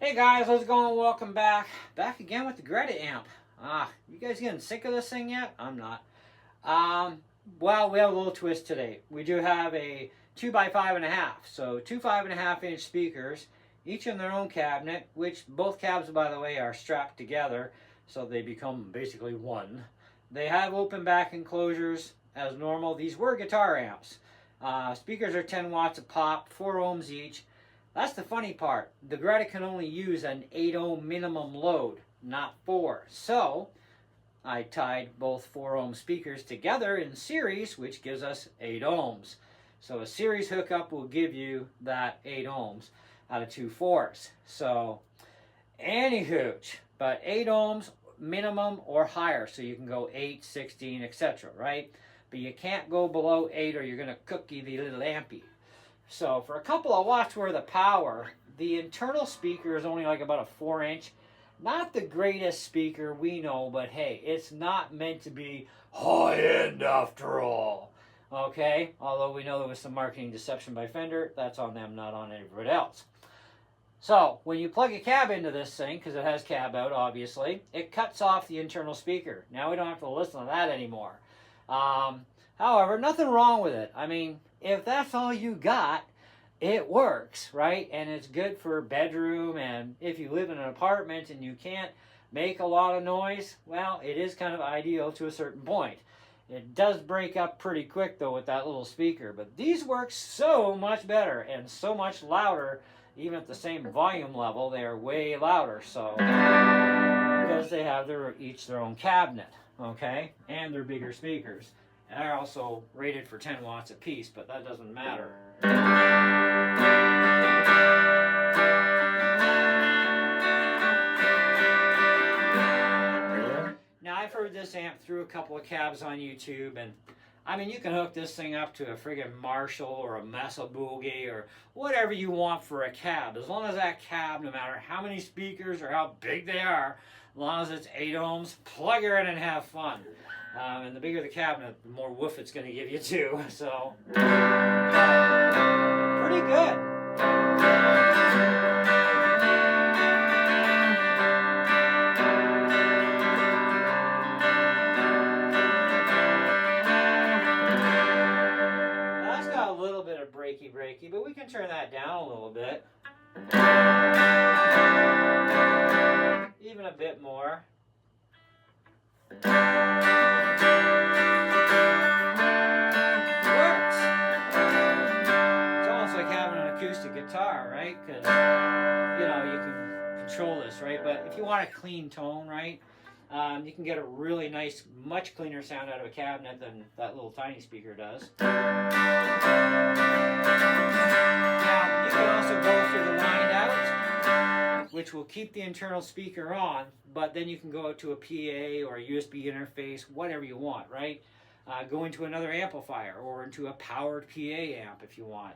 Hey guys, how's it going? Welcome back. Back again with the Greta amp. You guys getting sick of this thing yet? I'm not. Um, well, we have a little twist today. We do have a 2 by 5.5. So two 5.5-inch speakers, each in their own cabinet, which both cabs, by the way, are strapped together, so they become basically one. They have open back enclosures as normal. These were guitar amps. Speakers are 10 watts a pop, 4 ohms each. That's the funny part. The Greta can only use an 8 ohm minimum load, not 4. So I tied both 4 ohm speakers together in series, which gives us 8 ohms. So a series hookup will give you that 8 ohms out of 2 4s. So any hooch, but 8 ohms minimum or higher. So you can go 8, 16, etc. Right? But you can't go below 8 or you're going to cook you the little ampy. So for a couple of watts worth of power, the internal speaker is only like about a 4-inch. Not the greatest speaker we know, but hey, it's not meant to be high-end after all. Okay? Although we know there was some marketing deception by Fender. That's on them, not on anybody else. So when you plug a cab into this thing, because it has cab out obviously, it cuts off the internal speaker. Now we don't have to listen to that anymore. However, nothing wrong with it. I mean, if that's all you got, it works, right? And it's good for bedroom, and if you live in an apartment and you can't make a lot of noise, well, it is kind of ideal to a certain point. It does break up pretty quick, though, with that little speaker, but these work so much better and so much louder. Even at the same volume level, they are way louder, so because they have each their own cabinet, okay? And they're bigger speakers. They're also rated for 10 watts apiece, but that doesn't matter. Now, I've heard this amp through a couple of cabs on YouTube, and I mean, you can hook this thing up to a friggin' Marshall or a Mesa Boogie or whatever you want for a cab. As long as that cab, no matter how many speakers or how big they are, as long as it's 8 ohms, plug her in and have fun. And the bigger the cabinet, the more woof it's going to give you too. So, pretty good. That's got a little bit of breaky, but we can turn that down a little bit. Even a bit more. Acoustic guitar, right? Because you know you can control this, right? But if you want a clean tone, right, you can get a really nice, much cleaner sound out of a cabinet than that little tiny speaker does. Now you can also go through the line out, which will keep the internal speaker on, but then you can go to a PA or a USB interface, whatever you want, right? Go into another amplifier or into a powered PA amp if you want.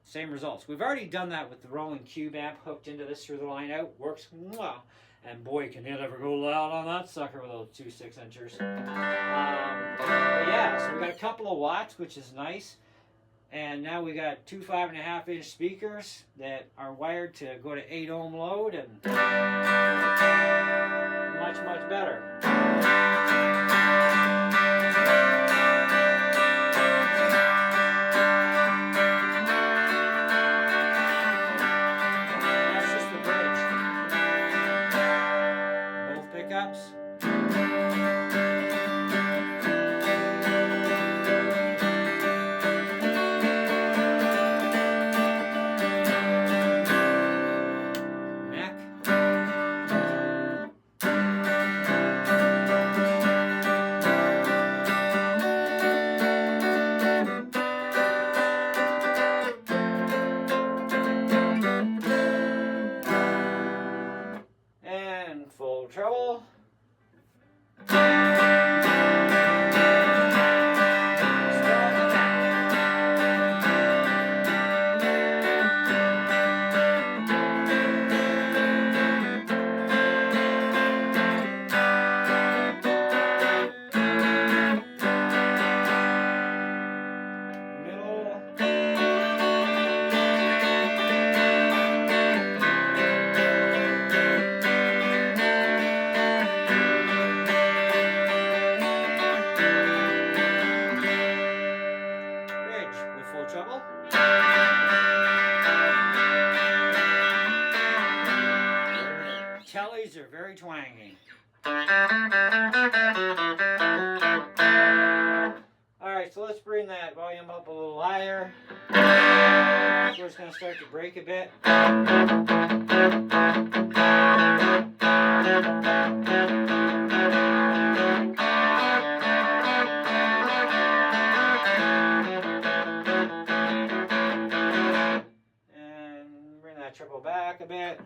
Same results. We've already done that with the Rolling Cube amp hooked into this through the line out. Works well. And boy, can it ever go loud on that sucker with those 2 6-inchers. But yeah, so we got a couple of watts, which is nice. And now we got 2 5.5-inch speakers that are wired to go to 8 ohm load, and much better. Pickups. Neck. keys are very twangy. Alright, so let's bring that volume up a little higher. So it's going to start to break a bit. And bring that treble back a bit.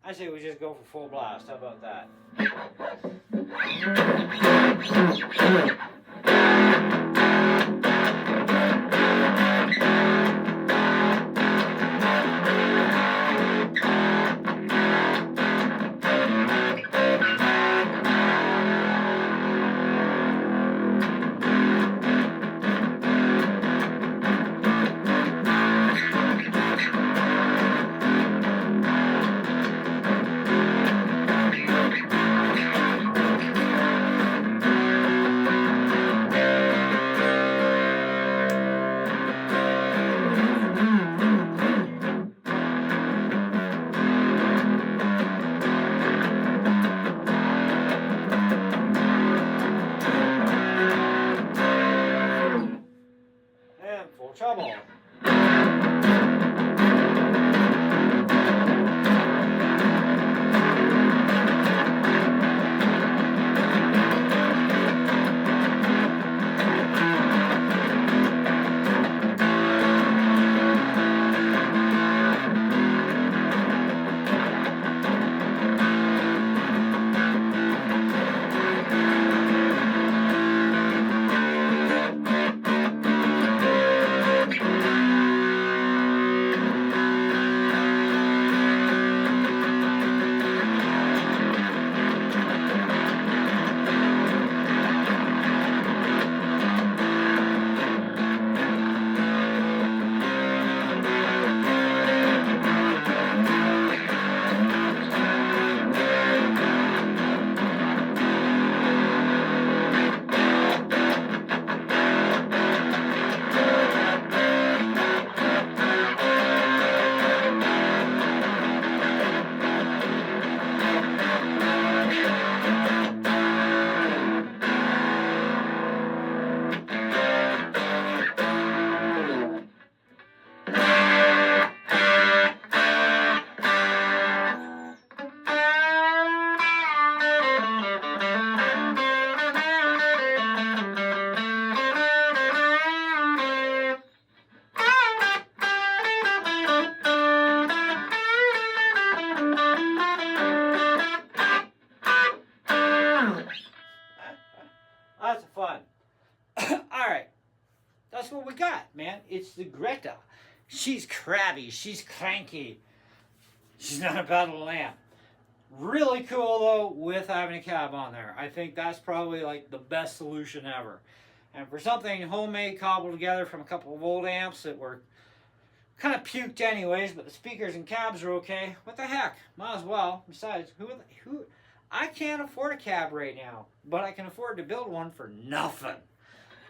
I say we just go for full blast. How about that? Trouble. Lots of fun. Alright. That's what we got, man. It's the Greta. She's crabby. She's cranky. She's not a battle lamp. Really cool, though, with having a cab on there. I think that's probably, like, the best solution ever. And for something homemade, cobbled together from a couple of old amps that were kind of puked anyways, but the speakers and cabs are okay, what the heck? Might as well. Besides, who I can't afford a cab right now, but I can afford to build one for nothing,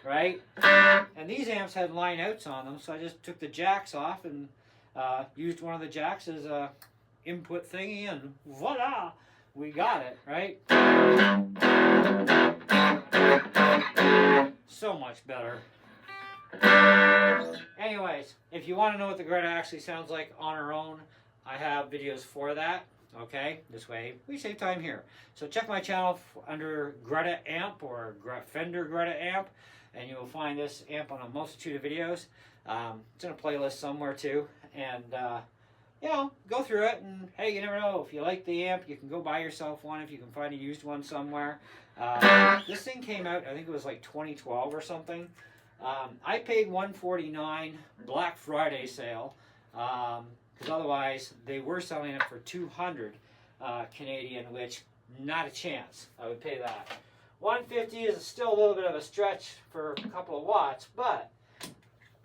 right? And these amps had line outs on them, so I just took the jacks off and used one of the jacks as a input thingy, and voila, we got it, right? So much better. Anyways, if you want to know what the Greta actually sounds like on her own, I have videos for that. Okay, this way we save time here. So check my channel under Greta Amp or Fender Greta Amp, and you will find this amp on a multitude of videos. It's in a playlist somewhere too, and you know, go through it, and hey, you never know, if you like the amp, you can go buy yourself one if you can find a used one somewhere. This thing came out, I think it was like 2012 or something. I paid $149 Black Friday sale, because otherwise they were selling it for $200 Canadian, which not a chance. I would pay that. 150 is still a little bit of a stretch for a couple of watts, but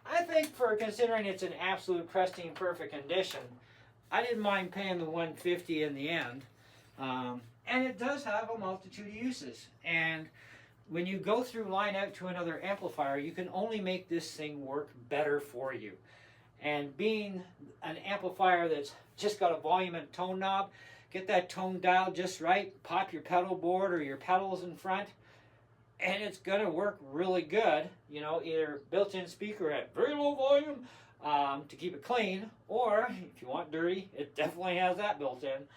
I think for considering it's an absolute pristine, perfect condition, I didn't mind paying the 150 in the end. And it does have a multitude of uses. And when you go through line out to another amplifier, you can only make this thing work better for you. And being an amplifier that's just got a volume and tone knob, get that tone dialed just right, pop your pedal board or your pedals in front, and it's going to work really good. You know, either built-in speaker at very low volume to keep it clean, or if you want dirty, it definitely has that built in.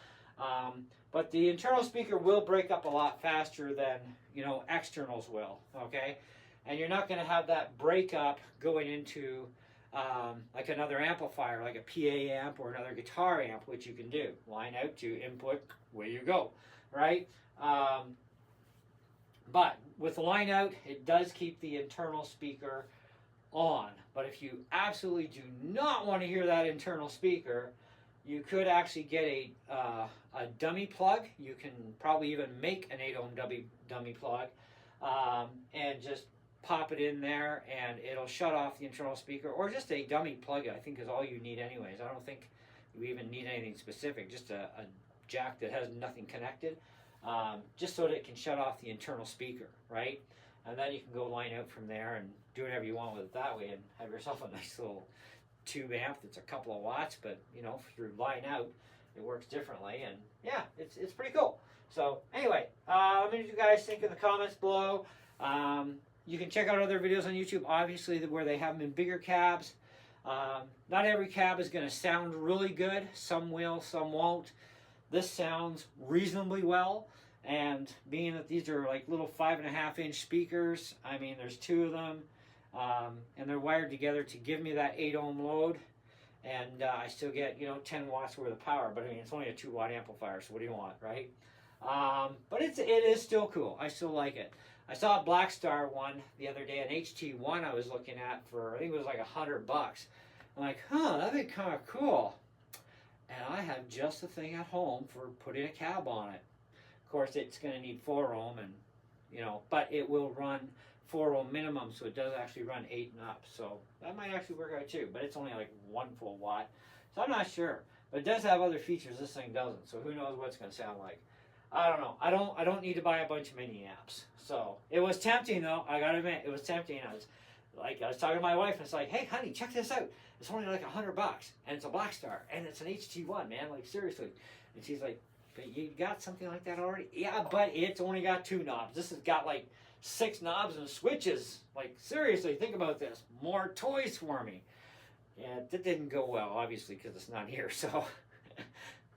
But the internal speaker will break up a lot faster than, you know, externals will, okay? And you're not going to have that breakup going into like another amplifier, like a PA amp or another guitar amp, which you can do. Line out to input, away you go, right? But with the line out, it does keep the internal speaker on. But if you absolutely do not want to hear that internal speaker, you could actually get a dummy plug. You can probably even make an 8-ohm dummy plug and just pop it in there and it'll shut off the internal speaker, or just a dummy plug, I think, is all you need anyways. I don't think you even need anything specific, just a jack that has nothing connected, just so that it can shut off the internal speaker, right? And then you can go line out from there and do whatever you want with it that way and have yourself a nice little tube amp that's a couple of watts, but you know, through line out it works differently, and yeah, it's pretty cool. So anyway, let me know what you guys think in the comments below. You can check out other videos on YouTube, obviously, where they have them in bigger cabs. Not every cab is going to sound really good. Some will, some won't. This sounds reasonably well, and being that these are like little 5.5-inch speakers, I mean, there's two of them, and they're wired together to give me that 8-ohm load, and I still get, you know, 10 watts worth of power. But I mean, it's only a 2-watt amplifier, so what do you want, right? But it is still cool. I still like it. I saw a Black Star one the other day, an HT1 I was looking at for, I think it was like $100. I'm like, huh, that'd be kind of cool. And I have just the thing at home for putting a cab on it. Of course, it's going to need 4-ohm, and you know, but it will run 4-ohm minimum, so it does actually run 8 and up. So that might actually work out too. But it's only like 1 full watt, so I'm not sure. But it does have other features this thing doesn't. So who knows what it's going to sound like. I don't know. I don't need to buy a bunch of mini amps. So it was tempting though. I gotta admit, it was tempting. I was talking to my wife, and it's like, hey honey, check this out. It's only like $100, and it's a Black Star, and it's an HT1, man. Like seriously. And she's like, but you got something like that already? Yeah, but it's only got 2 knobs. This has got like 6 knobs and switches. Like seriously, think about this. More toys for me. Yeah, that didn't go well, obviously, because it's not here. So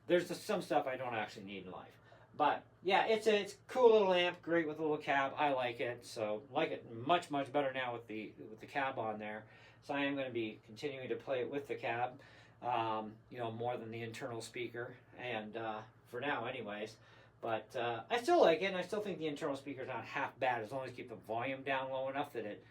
there's some stuff I don't actually need in life. But yeah, it's a cool little amp, great with a little cab. I like it, so like it much better now with the cab on there. So I am going to be continuing to play it with the cab, you know, more than the internal speaker, and for now, anyways. But I still like it, and I still think the internal speaker is not half bad as long as you keep the volume down low enough that it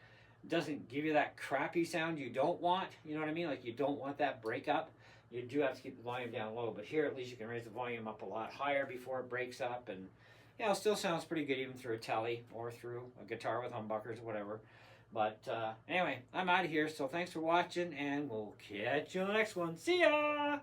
doesn't give you that crappy sound you don't want. You know what I mean? Like you don't want that breakup. You do have to keep the volume down low, but here at least you can raise the volume up a lot higher before it breaks up, and you know, it still sounds pretty good even through a telly or through a guitar with humbuckers or whatever. But anyway, I'm out of here, so thanks for watching, and we'll catch you on the next one. See ya!